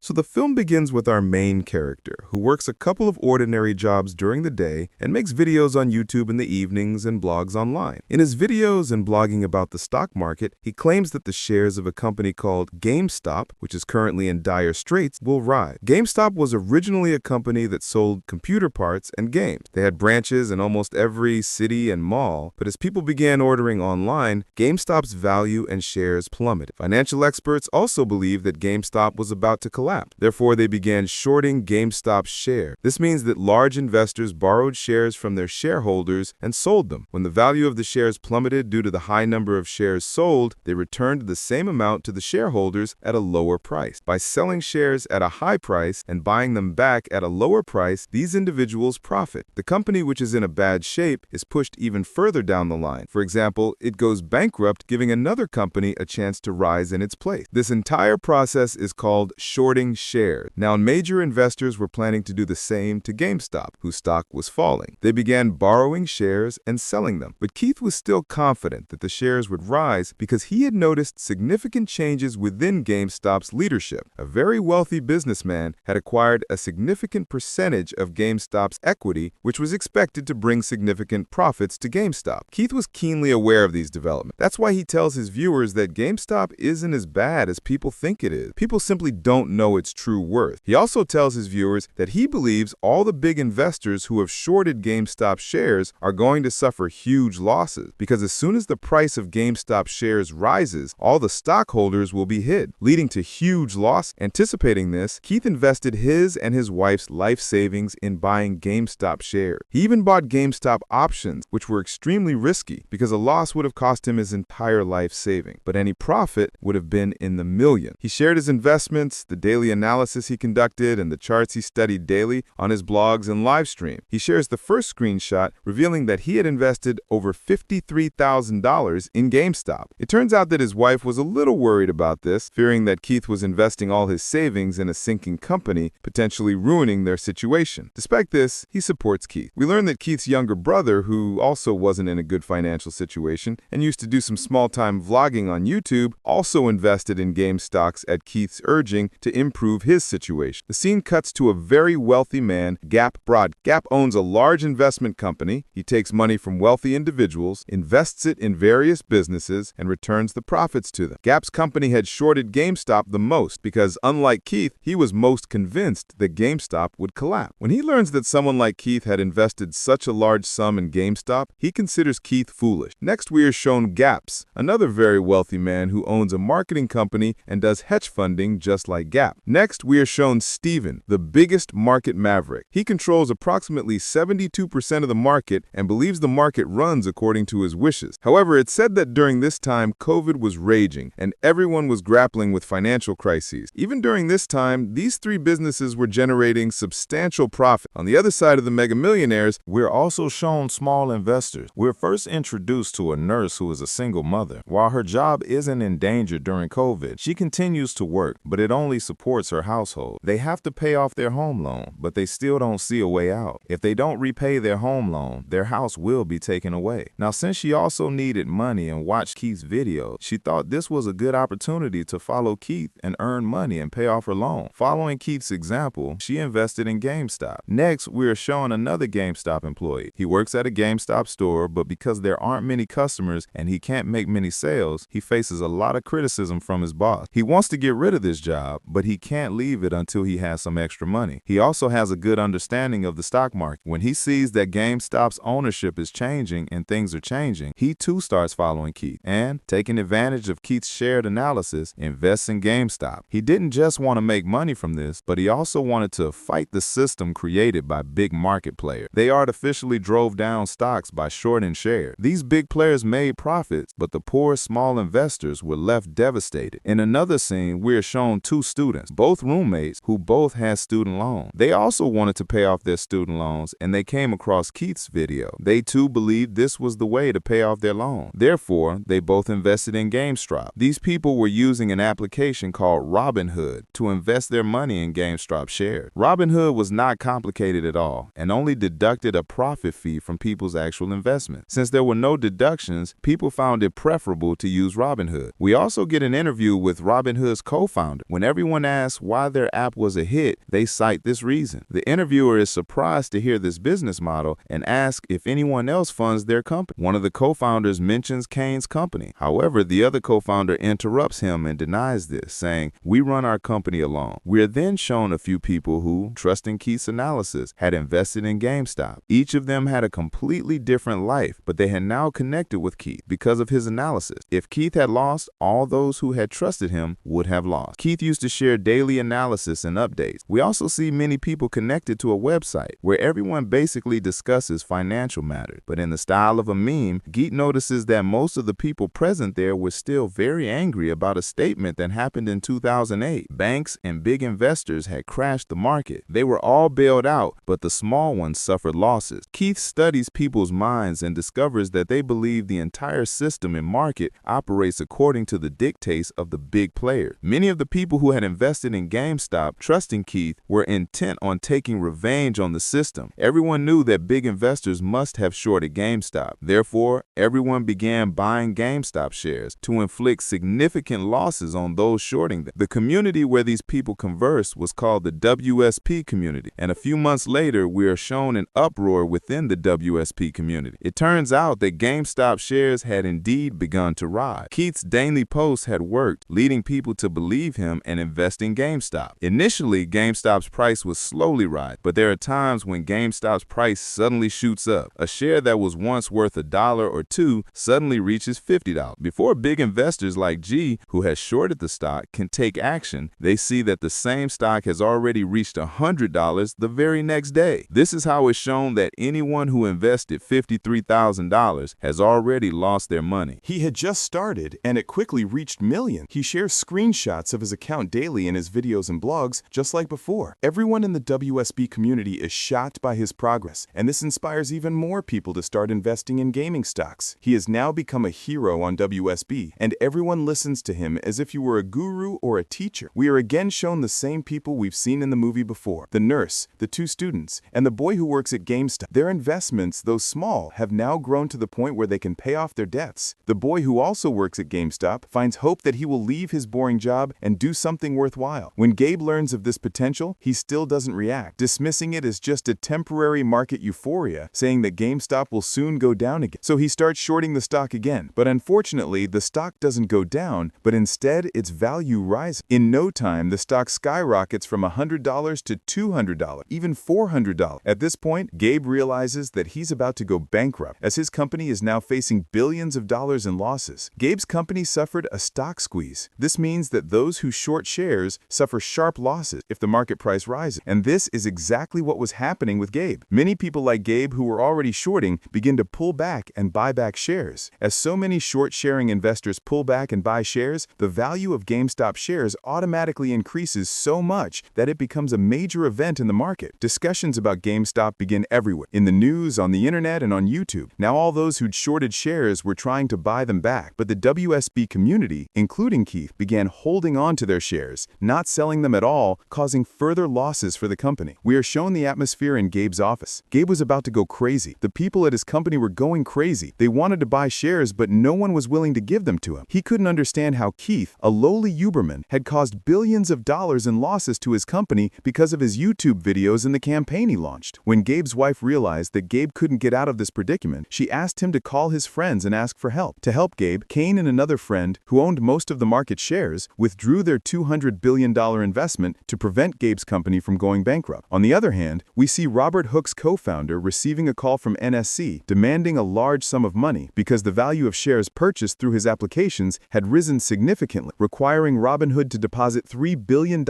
So the film begins with our main character, who works a couple of ordinary jobs during the day and makes videos on YouTube in the evenings and blogs online. In his videos and blogging about the stock market, he claims that the shares of a company called GameStop, which is currently in dire straits, will rise. GameStop was originally a company that sold computer parts and games. They had branches in almost every city and mall, but as people began ordering online, GameStop's value and shares plummeted. Financial experts also believed that GameStop was about to collapse. Therefore, they began shorting GameStop's share. This means that large investors borrowed shares from their shareholders and sold them. When the value of the shares plummeted due to the high number of shares sold, they returned the same amount to the shareholders at a lower price. By selling shares at a high price and buying them back at a lower price, these individuals profit. The company, which is in a bad shape, is pushed even further down the line. For example, it goes bankrupt, giving another company a chance to rise in its place. This entire process is called shorting shares. Now, major investors were planning to do the same to GameStop, whose stock was falling. They began borrowing shares and selling them. But Keith was still confident that the shares would rise because he had noticed significant changes within GameStop's leadership. A very wealthy businessman had acquired a significant percentage of GameStop's equity, which was expected to bring significant profits to GameStop. Keith was keenly aware of these developments. That's why he tells his viewers that GameStop isn't as bad as people think it is. People simply don't know its true worth. He also tells his viewers that he believes all the big investors who have shorted GameStop shares are going to suffer huge losses because as soon as the price of GameStop shares rises, all the stockholders will be hit, leading to huge loss. Anticipating this, Keith invested his and his wife's life savings in buying GameStop shares. He even bought GameStop options, which were extremely risky because a loss would have cost him his entire life saving, but any profit would have been in the millions. He shared his investments, the daily analysis he conducted, and the charts he studied daily on his blogs and live stream. He shares the first screenshot revealing that he had invested over $53,000 in GameStop. It turns out that his wife was a little worried about this, fearing that Keith was investing all his savings in a sinking company, potentially ruining their situation. Despite this, he supports Keith. We learn that Keith's younger brother, who also wasn't in a good financial situation and used to do some small-time vlogging on YouTube, also invested in GameStocks at Keith's urging to improve his situation. The scene cuts to a very wealthy man, Gap Broad. Gap owns a large investment company. He takes money from wealthy individuals, invests it in various businesses, and returns the profits to them. Gap's company had shorted GameStop the most because, unlike Keith, he was most convinced that GameStop would collapse. When he learns that someone like Keith had invested such a large sum in GameStop, he considers Keith foolish. Next, we are shown Gaps, another very wealthy man who owns a marketing company and does hedge funding just like Gap. Next, we are shown Steven, the biggest market maverick. He controls approximately 72% of the market and believes the market runs according to his wishes. However, it's said that during this time, COVID was raging and everyone was grappling with financial crises. Even during this time, these three businesses were generating substantial profit. On the other side of the mega millionaires, we're also shown small investors. We're first introduced to a nurse who is a single mother. While her job isn't in danger during COVID, she continues to work, but it only supports her household. They have to pay off their home loan, but they still don't see a way out. If they don't repay their home loan, their house will be taken away. Now, since she also needed money and watched Keith's video, she thought this was a good opportunity to follow Keith and earn money and pay off her loan. Following Keith's example, she invested in GameStop. Next, we are showing another GameStop employee. He works at a GameStop store, but because there aren't many customers and he can't make many sales, he faces a lot of criticism from his boss. He wants to get rid of this job, but he can't leave it until he has some extra money. He also has a good understanding of the stock market. When he sees that GameStop's ownership is changing and things are changing, he too starts following Keith and, taking advantage of Keith's shared analysis, invests in GameStop. He didn't just want to make money from this, but he also wanted to fight the system created by big market players. They artificially drove down stocks by shorting shares. These big players made profits, but the poor small investors were left devastated. In another scene, we are shown two students, both roommates, who both had student loans. They also wanted to pay off their student loans, and they came across Keith's video. They too believed this was the way to pay off their loan. Therefore, they both invested in GameStop. These people were using an application called Robinhood to invest their money in GameStop shares. Robinhood was not complicated at all and only deducted a profit fee from people's actual investment. Since there were no deductions, people found it preferable to use Robinhood. We also get an interview with Robinhood's co-founder. When everyone asked why their app was a hit, they cite this reason. The interviewer is surprised to hear this business model and asks if anyone else funds their company. One of the co-founders mentions Kane's company. However, the other co-founder interrupts him and denies this, saying, "We run our company alone." We are then shown a few people who, trusting Keith's analysis, had invested in GameStop. Each of them had a completely different life, but they had now connected with Keith because of his analysis. If Keith had lost, all those who had trusted him would have lost. Keith used to share daily analysis and updates. We also see many people connected to a website where everyone basically discusses financial matters. But in the style of a meme, Keith notices that most of the people present there were still very angry about a statement that happened in 2008. Banks and big investors had crashed the market. They were all bailed out, but the small ones suffered losses. Keith studies people's minds and discovers that they believe the entire system and market operates according to the dictates of the big players. Many of the people who had invested in GameStop, trusting Keith, were intent on taking revenge on the system. Everyone knew that big investors must have shorted GameStop. Therefore, everyone began buying GameStop shares to inflict significant losses on those shorting them. The community where these people conversed was called the WSP community, and a few months later, we are shown an uproar within the WSP community. It turns out that GameStop shares had indeed begun to rise. Keith's daily posts had worked, leading people to believe him and invest in GameStop. Initially, GameStop's price was slowly rising, but there are times when GameStop's price suddenly shoots up. A share that was once worth $1 or $2 suddenly reaches $50. Before big investors like G, who has shorted the stock, can take action, they see that the same stock has already reached $100 the very next day. This is how it's shown that anyone who invested $53,000 has already lost their money. He had just started, and it quickly reached millions. He shares screenshots of his account daily in his videos and blogs, just like before. Everyone in the WSB community is shocked by his progress, and this inspires even more people to start investing in gaming stocks. He has now become a hero on WSB, and everyone listens to him as if he were a guru or a teacher. We are again shown the same people we've seen in the movie before: the nurse, the two students, and the boy who works at GameStop. Their investments, though small, have now grown to the point where they can pay off their debts. The boy who also works at GameStop finds hope that he will leave his boring job and do something worthwhile. When Gabe learns of this potential, he still doesn't react, dismissing it as just a temporary market euphoria, saying that GameStop will soon go down again. So he starts shorting the stock again. But unfortunately, the stock doesn't go down, but instead its value rises. In no time, the stock skyrockets from $100 to $200, even $400. At this point, Gabe realizes that he's about to go bankrupt, as his company is now facing billions of dollars in losses. Gabe's company suffered a stock squeeze. This means that those who short shares suffer sharp losses if the market price rises. And this is exactly what was happening with Gabe. Many people like Gabe who were already shorting begin to pull back and buy back shares. As so many short-sharing investors pull back and buy shares, the value of GameStop shares automatically increases so much that it becomes a major event in the market. Discussions about GameStop begin everywhere, in the news, on the internet, and on YouTube. Now all those who'd shorted shares were trying to buy them back, but the WSB community, including Keith, began holding on to their shares, not selling them at all, causing further losses for the company. We are shown the atmosphere in Gabe's office. Gabe was about to go crazy. The people at his company were going crazy. They wanted to buy shares, but no one was willing to give them to him. He couldn't understand how Keith, a lowly Uberman, had caused billions of dollars in losses to his company because of his YouTube videos and the campaign he launched. When Gabe's wife realized that Gabe couldn't get out of this predicament, she asked him to call his friends and ask for help. To help Gabe, Kane and another friend, who owned most of the market shares, withdrew their $200 billion investment to prevent Gabe's company from going bankrupt. On the other hand, we see Robert Hook's co-founder receiving a call from NSC demanding a large sum of money because the value of shares purchased through his applications had risen significantly, requiring Robinhood to deposit $3 billion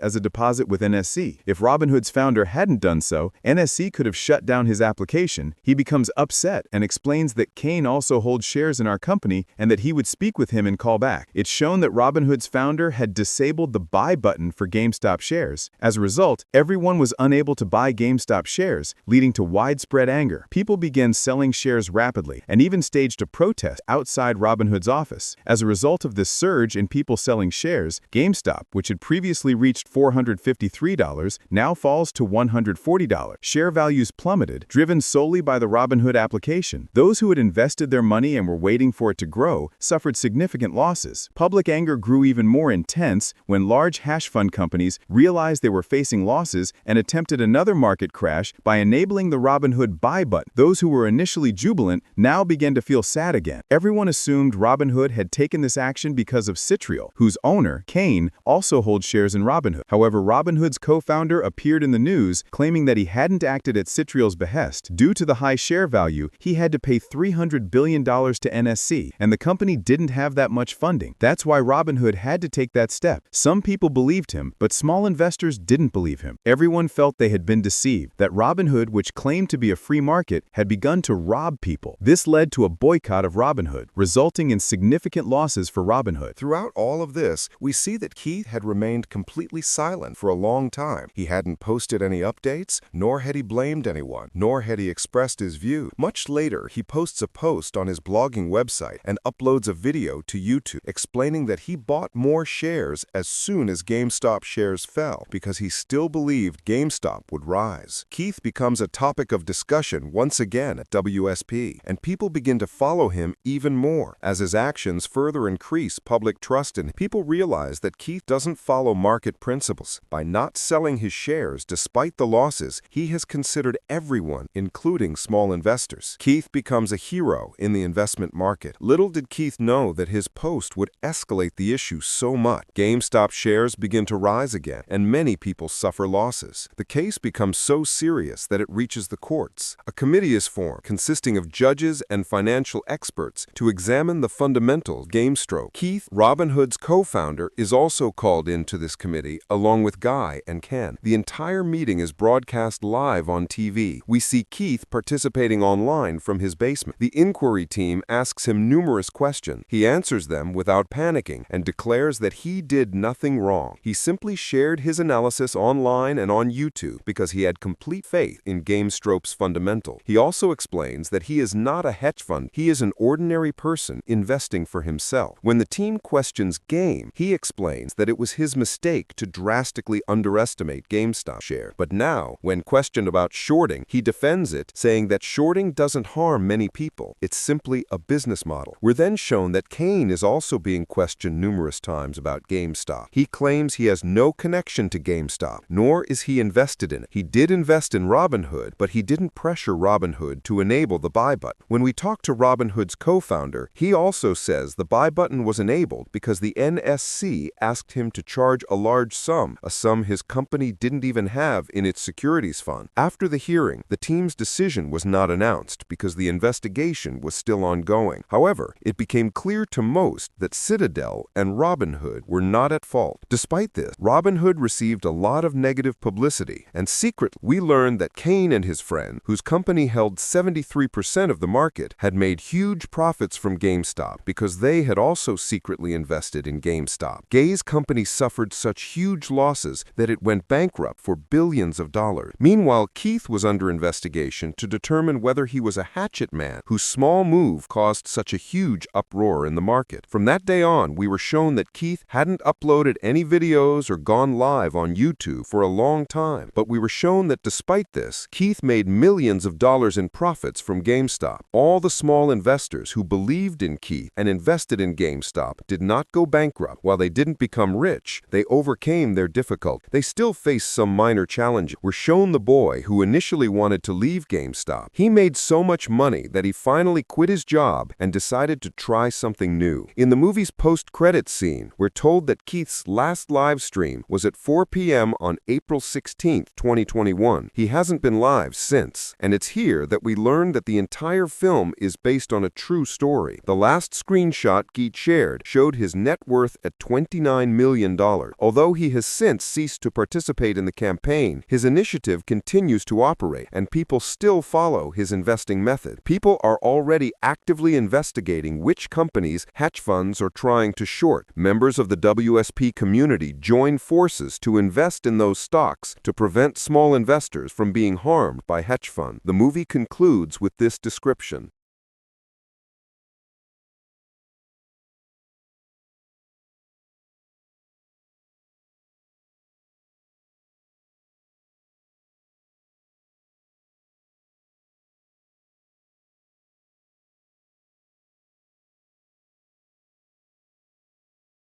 as a deposit with NSC. If Robinhood's founder hadn't done so, NSC could have shut down his application. He becomes upset and explains that Kane also holds shares in our company and that he would speak with him and call back. It's shown that Robinhood's founder had disabled the buy button for GameStop shares. As a result, everyone was unable to buy GameStop shares, leading to widespread anger. People began selling shares rapidly and even staged a protest outside Robinhood's office. As a result of this surge in people selling shares, GameStop, which had previously reached $453, now falls to $140. Share values plummeted, driven solely by the Robinhood application. Those who had invested their money and were waiting for it to grow suffered significant losses. Public anger grew even more intense when large hash fund companies realized they were facing losses and attempted another market crash by enabling the Robinhood buy button. Those who were initially jubilant now began to feel sad again. Everyone assumed Robinhood had taken this action because of Citrial, whose owner, Kane, also holds shares in Robinhood. However, Robinhood's co-founder appeared in the news claiming that he hadn't acted at Citrial's behest. Due to the high share value, he had to pay $300 billion to NSC, and the company didn't have that much funding. That's why Robinhood had to take that step. Some people believed him, but small investors didn't believe him. Everyone felt they had been deceived, that Robinhood, which claimed to be a free market, had begun to rob people. This led to a boycott of Robinhood, resulting in significant losses for Robinhood. Throughout all of this, we see that Keith had remained completely silent for a long time. He hadn't posted any updates, nor had he blamed anyone, nor had he expressed his view. Much later, he posts a post on his blogging website and uploads a video to YouTube explaining that he bought more shares as soon as GameStop shares fell because he still believed GameStop would rise. Keith becomes a topic of discussion once again at WSP, and people begin to follow him even more. As his actions further increase public trust in him, people realize that Keith doesn't follow market principles. By not selling his shares despite the losses, he has considered everyone, including small investors. Keith becomes a hero in the investment market. Little did Keith know that his post would escalate the issue so much. GameStop shares begin to rise again, and many people suffer losses. The case becomes so serious that it reaches the courts. A committee is formed, consisting of judges and financial experts, to examine the fundamentals of GameStop. Keith, Robinhood's co-founder, is also called into this committee, along with Guy and Ken. The entire meeting is broadcast live on TV. We see Keith participating online from his basement. The inquiry team asks him numerous questions. He answers them without panicking and declares that he did nothing wrong. He simply shared his analysis online and on YouTube because he had complete faith in GameStop's fundamental. He also explains that he is not a hedge fund. He is an ordinary person investing for himself. When the team questions Game, he explains that it was his mistake to drastically underestimate GameStop share. But now, when questioned about shorting, he defends it, saying that shorting doesn't harm many people. It's simply a business model. We're then shown that Kane is also being questioned numerous times about GameStop. He claims he has no connection to GameStop, nor is he invested in it. He did invest in Robinhood, but he didn't pressure Robinhood to enable the buy button. When we talk to Robinhood's co-founder, he also says the buy button was enabled because the NSC asked him to charge a large sum, a sum his company didn't even have in its securities fund. After the hearing, the team's decision was not announced because the investigation was still ongoing. However, it became clear to most that Citadel and Robinhood were not at fault. Despite this, Robinhood received a lot of negative publicity, and secretly, we learned that Kane and his friend, whose company held 73% of the market, had made huge profits from GameStop because they had also secretly invested in GameStop. Gay's company suffered such huge losses that it went bankrupt for billions of dollars. Meanwhile, Keith was under investigation to determine whether he was a hatchet man whose small move caused such a huge uproar in the market. From that day on, we were shown that Keith hadn't uploaded any videos or gone live on YouTube for a long time, but we were shown that despite this, Keith made millions of dollars in profits from GameStop. All the small investors who believed in Keith and invested in GameStop did not go bankrupt. While they didn't become rich, they overcame their difficulty. They still faced some minor challenges. We're shown the boy who initially wanted to leave GameStop. He made so much money that he finally quit his job and decided to try something new. In the movie's post-credits scene, we're told that Keith's last live stream was at 4 p.m. on April 16, 2021. He hasn't been live since, and it's here that we learn that the entire film is based on a true story. The last screenshot Keith shared showed his net worth at $29 million. Although he has since ceased to participate in the campaign, his initiative continues to operate, and people still follow his investing method. People are already actively investigating which companies hedge funds are trying to short. Members of the WSP community join forces to invest in those stocks to prevent small investors from being harmed by hedge funds. The movie concludes with this description.